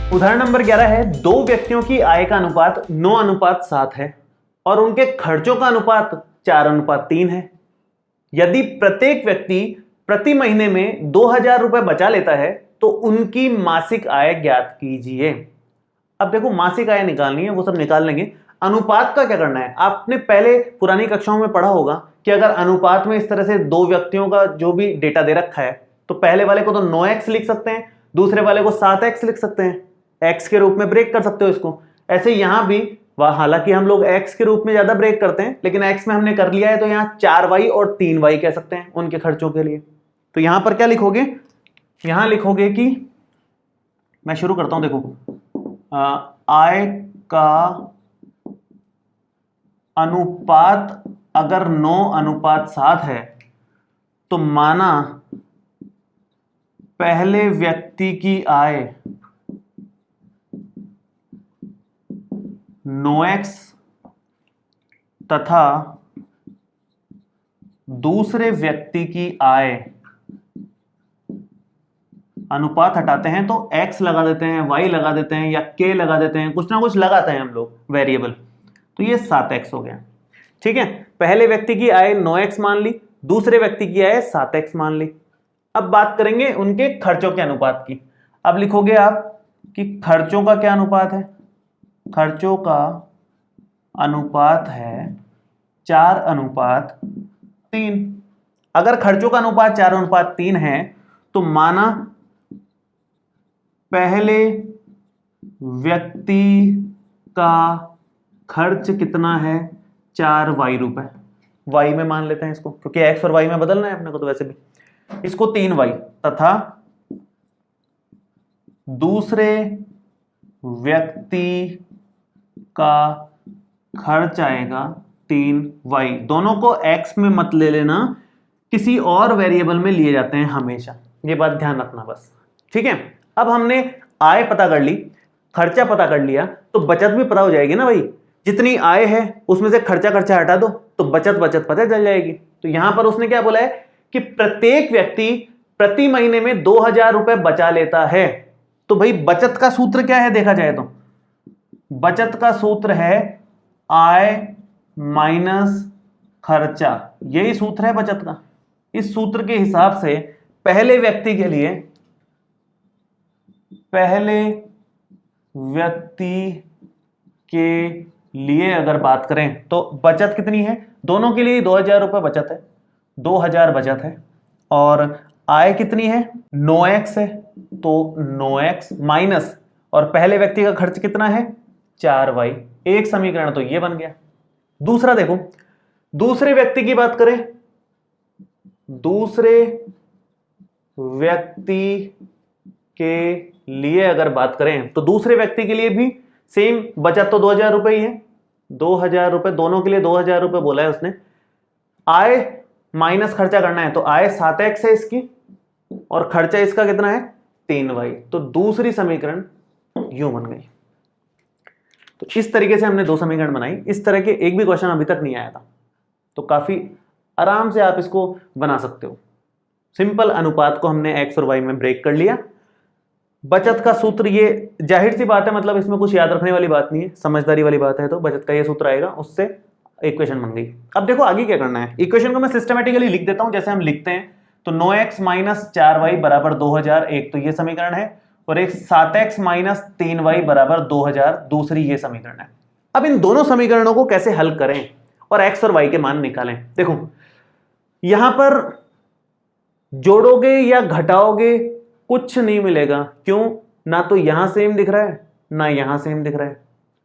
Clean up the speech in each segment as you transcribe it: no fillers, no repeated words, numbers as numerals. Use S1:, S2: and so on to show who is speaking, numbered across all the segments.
S1: उदाहरण नंबर 11 है, दो व्यक्तियों की आय का अनुपात 9:7 है और उनके खर्चों का अनुपात 4:3 है। यदि प्रत्येक व्यक्ति प्रति महीने में 2000 रुपए बचा लेता है तो उनकी मासिक आय ज्ञात कीजिए। अब देखो, मासिक आय निकालनी है, वो सब निकाल लेंगे। अनुपात का क्या करना है, आपने पहले पुरानी कक्षाओं में पढ़ा होगा कि अगर अनुपात में इस तरह से दो व्यक्तियों का जो भी डेटा दे रखा है तो पहले वाले को तो 9x लिख सकते हैं, दूसरे वाले को 7x लिख सकते हैं, x के रूप में ब्रेक कर सकते हो इसको। ऐसे यहां भी हालांकि हम लोग x के रूप में ज्यादा ब्रेक करते हैं, लेकिन x में हमने कर लिया है तो यहां 4y और 3y कह सकते हैं उनके खर्चों के लिए। तो यहां पर क्या लिखोगे, यहां लिखोगे कि मैं शुरू करता हूं, देखो आय का अनुपात अगर 9:7 है तो माना पहले व्यक्ति की आय 9x तथा दूसरे व्यक्ति की आय, अनुपात हटाते हैं तो x लगा देते हैं, y लगा देते हैं या k लगा देते हैं, कुछ ना कुछ लगाते हैं हम लोग वेरिएबल, तो ये 7x हो गया। ठीक है, पहले व्यक्ति की आय 9x मान ली, दूसरे व्यक्ति की आय 7x मान ली। अब बात करेंगे उनके खर्चों के अनुपात की। अब लिखोगे आप कि खर्चों का क्या अनुपात है, खर्चों का अनुपात है 4:3। अगर खर्चों का अनुपात 4:3 है तो माना पहले व्यक्ति का खर्च कितना है, 4y रुपए, y में मान लेते हैं इसको क्योंकि x और y में बदलना है अपने को, तो वैसे भी इसको 3y, तथा दूसरे व्यक्ति का खर्च आएगा 3y। दोनों को x में मत ले लेना, किसी और वेरिएबल में लिए जाते हैं हमेशा, ये बात ध्यान रखना बस। ठीक है, अब हमने आय पता कर ली, खर्चा पता कर लिया, तो बचत भी पता हो जाएगी ना भाई। जितनी आय है उसमें से खर्चा खर्चा हटा दो तो बचत पता चल जाएगी। तो यहां पर उसने क्या बोला है कि प्रत्येक व्यक्ति प्रति महीने में 2000 रुपए बचा लेता है। तो भाई बचत का सूत्र क्या है देखा जाए तो, बचत का सूत्र है आय माइनस खर्चा, यही सूत्र है बचत का। इस सूत्र के हिसाब से पहले व्यक्ति के लिए अगर बात करें तो बचत कितनी है, दोनों के लिए 2000 रुपए बचत है, 2000 बचत है, और आय कितनी है 9x है, तो 9x माइनस, और पहले व्यक्ति का खर्च कितना है 4y। एक समीकरण तो ये बन गया। दूसरा देखो, दूसरे व्यक्ति की बात करें, दूसरे व्यक्ति के लिए अगर बात करें तो दूसरे व्यक्ति के लिए भी सेम बचत तो 2000 रुपए ही है, 2000 रुपए, दोनों के लिए 2000 रुपए बोला है उसने। आय माइनस खर्चा करना है तो आय 7x है इसकी और खर्चा इसका कितना है 3y, तो दूसरी समीकरण यूं बन गई। तो इस तरीके से हमने दो समीकरण बनाई। इस तरह के एक भी क्वेश्चन अभी तक नहीं आया था, तो काफी आराम से आप इसको बना सकते हो। सिंपल अनुपात को हमने x और y में ब्रेक कर लिया। बचत का सूत्र, ये जाहिर सी बात है, मतलब इसमें कुछ याद रखने वाली बात नहीं है, समझदारी वाली बात है, तो बचत का ये सूत्र आएगा, उससे इक्वेशन बन गई। अब देखो आगे क्या करना है, इक्वेशन को मैं सिस्टमेटिकली लिख देता हूं जैसे हम लिखते हैं। तो 9x माइनस 4y बराबर 2000, एक तो ये समीकरण है, और एक 7x माइनस 3y बराबर 2000 दूसरी ये समीकरण है। अब इन दोनों समीकरणों को कैसे हल करें और x और y के मान निकालें। देखो यहां पर जोड़ोगे या घटाओगे कुछ नहीं मिलेगा, क्यों, ना तो यहां सेम दिख रहा है ना यहां सेम दिख रहा है,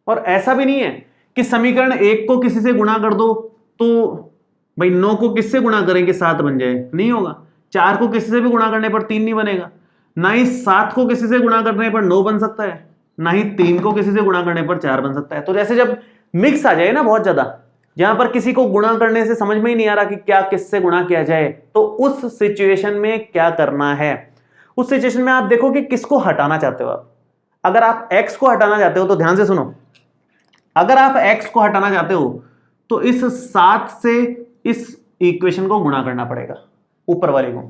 S1: और ऐसा भी नहीं है कि समीकरण एक को किसी से गुणा कर दो तो भाई 9 को किससे गुणा करेंगे 7 बन जाए, नहीं होगा। 4 को किसी से भी गुणा करने पर 3 नहीं बनेगा, ना ही 7 को किसी से गुणा करने पर 9 बन सकता है, ना ही 3 को किसी से गुणा करने पर 4 बन सकता है। तो जैसे जब मिक्स आ जाए ना बहुत ज्यादा, जहां पर किसी को गुणा करने से समझ में ही नहीं आ रहा कि क्या किससे गुणा किया जाए, तो उस सिचुएशन में क्या करना है, उस सिचुएशन में आप देखो कि किसको हटाना चाहते हो आप। अगर आप x को हटाना चाहते हो तो ध्यान से सुनो, अगर आप x को हटाना चाहते हो तो इस 7 से इस इक्वेशन को गुणा करना पड़ेगा ऊपर वाले को,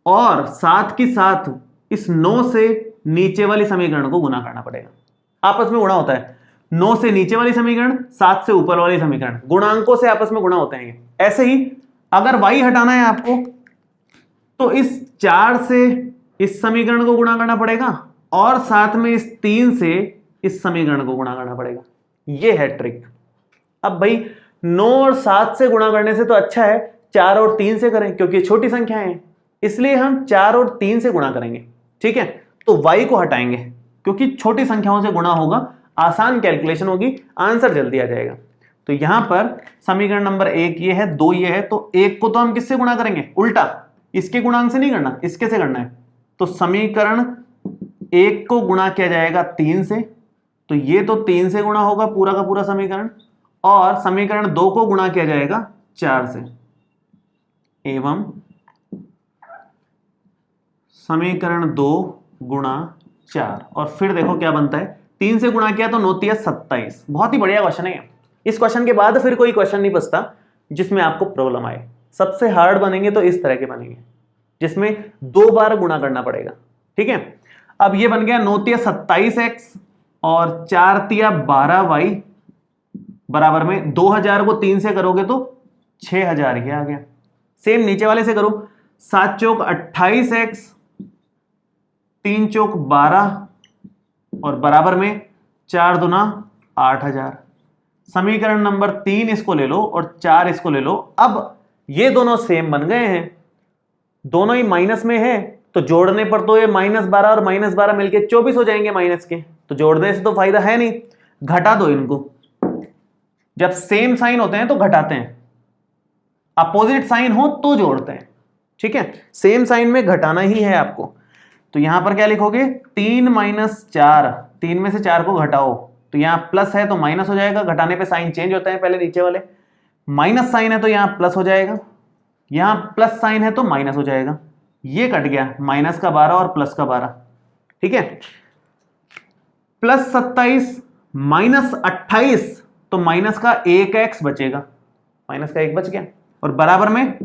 S1: और साथ के साथ इस 9 से नीचे वाली समीकरण को गुना करना पड़ेगा। आपस में गुणा होता है, 9 से नीचे वाली समीकरण, 7 से ऊपर वाली समीकरण, गुणांकों से आपस में गुणा होते हैं। ऐसे ही अगर y हटाना है आपको तो इस 4 से इस समीकरण को गुणा करना पड़ेगा और साथ में इस 3 से इस समीकरण को गुणा करना पड़ेगा। ये है ट्रिक। अब भाई 9 और 7 से गुणा करने से तो अच्छा है 4 और 3 से करें, क्योंकि छोटी संख्याएं हैं, इसलिए हम 4 और 3 से गुणा करेंगे। ठीक है, तो y को हटाएंगे क्योंकि छोटी संख्याओं से गुणा होगा, आसान कैलकुलेशन होगी, आंसर जल्दी आ जाएगा। तो यहां पर समीकरण नंबर 1 ये है, 2 ये है, तो 1 को तो हम किससे गुणा करेंगे, उल्टा, इसके गुणांक से नहीं करना, इसके से करना है। तो समीकरण 1 को गुणा किया जाएगा 3 से, तो ये तो 3 से गुणा होगा पूरा का पूरा समीकरण, और समीकरण 2 को गुणा किया जाएगा 4 से, एवं समीकरण 2 गुणा 4, और फिर देखो क्या बनता है, 3 से गुणा किया तो 9 तिया 27। बहुत ही बढ़िया क्वेश्चन है। इस क्वेश्चन के बाद फिर कोई क्वेश्चन नहीं बचता जिसमें आपको प्रॉब्लम आए। सबसे हार्ड बनेंगे तो इस तरह के बनेंगे जिसमें 2 बार गुणा करना पड़ेगा। ठीक है, अब ये बन गया 9 तिया 27x और 4 तिया 12y बराबर में 2000 को 3 से करोगे तो 6000 ही आ गया। सेम नीचे वाले से करो, 7 चौक 28x, 3 चौक 12 और बराबर में 4 दूना 8000। समीकरण नंबर 3 इसको ले लो और 4 इसको ले लो। अब ये दोनों सेम बन गए हैं, दोनों ही माइनस में है, तो जोड़ने पर तो ये -12 और -12 मिलके 24 हो जाएंगे माइनस के, तो जोड़ने से तो फायदा है नहीं, घटा दो इनको। जब सेम साइन होते हैं तो घटाते हैं, अपोजिट साइन हो तो जोड़ते हैं। ठीक है, सेम साइन में घटाना ही है आपको। तो यहां पर क्या लिखोगे, 3 - 4, 3 में से 4 को घटाओ तो यहां प्लस है तो माइनस हो जाएगा, घटाने पे साइन चेंज होता है, पहले नीचे वाले माइनस साइन है तो यहां प्लस हो जाएगा, यहां प्लस साइन है तो माइनस हो जाएगा, ये कट गया, माइनस का 12 और प्लस का 12। ठीक है, प्लस 27 माइनस 28 तो माइनस का 1x बचेगा, माइनस का 1 बच गया, और बराबर में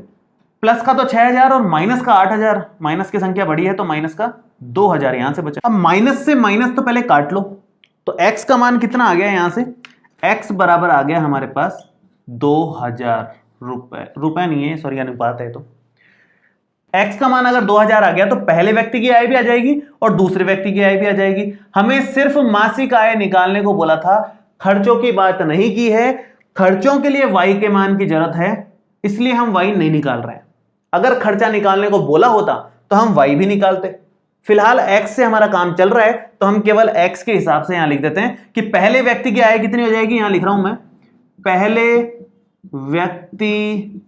S1: प्लस का तो 6000 और माइनस का 8000, माइनस की संख्या बड़ी है तो माइनस का 2000 यहां से बचा। अब माइनस से माइनस तो पहले काट लो, तो x का मान कितना आ गया यहां से, x बराबर आ गया हमारे पास 2000 रुपए, रुपए नहीं है सॉरी अनुपात है, तो x का मान अगर 2000 आ गया तो पहले व्यक्ति की आय भी आ जाएगी और दूसरे व्यक्ति की आय भी आ जाएगी। हमें सिर्फ मासिक आय निकालने को बोला था, खर्चों की बात नहीं की है। खर्चों के लिए y के मान की जरूरत है, इसलिए हम y नहीं निकाल रहे हैं। अगर खर्चा निकालने को बोला होता तो हम y भी निकालते। फिलहाल x से हमारा काम चल रहा है तो हम केवल x के हिसाब से यहां लिख देते हैं कि पहले व्यक्ति की आय कितनी हो जाएगी, यहां लिख रहा हूं मैं, पहले व्यक्ति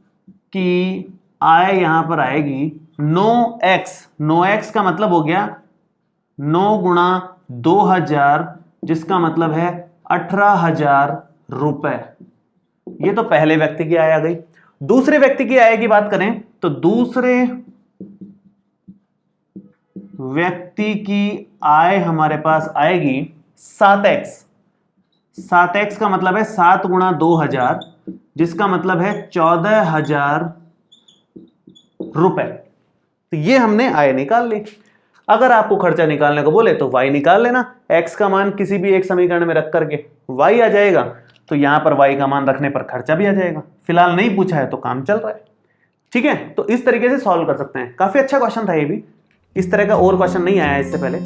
S1: की आय यहां पर आएगी 9x। 9x का मतलब हो गया 9 गुणा 2000, जिसका मतलब है 18000 रुपए। ये तो पहले व्यक्ति की आय आ गई। दूसरे व्यक्ति की आय की बात करें तो दूसरे व्यक्ति की आय हमारे पास आएगी 7x। 7x का मतलब है 7 गुणा 2000, जिसका मतलब है 14000 रुपए। तो ये हमने आय निकाल ली। अगर आपको खर्चा निकालने को बोले तो y निकाल लेना, x का मान किसी भी एक समीकरण में रख करके y आ जाएगा, तो यहां पर y का मान रखने पर खर्चा भी आ जाएगा। फिलहाल नहीं पूछा है तो काम चल रहा है। ठीक है, तो इस तरीके से सॉल्व कर सकते हैं। काफी अच्छा क्वेश्चन था ये भी, इस तरह का और क्वेश्चन नहीं आया इससे पहले।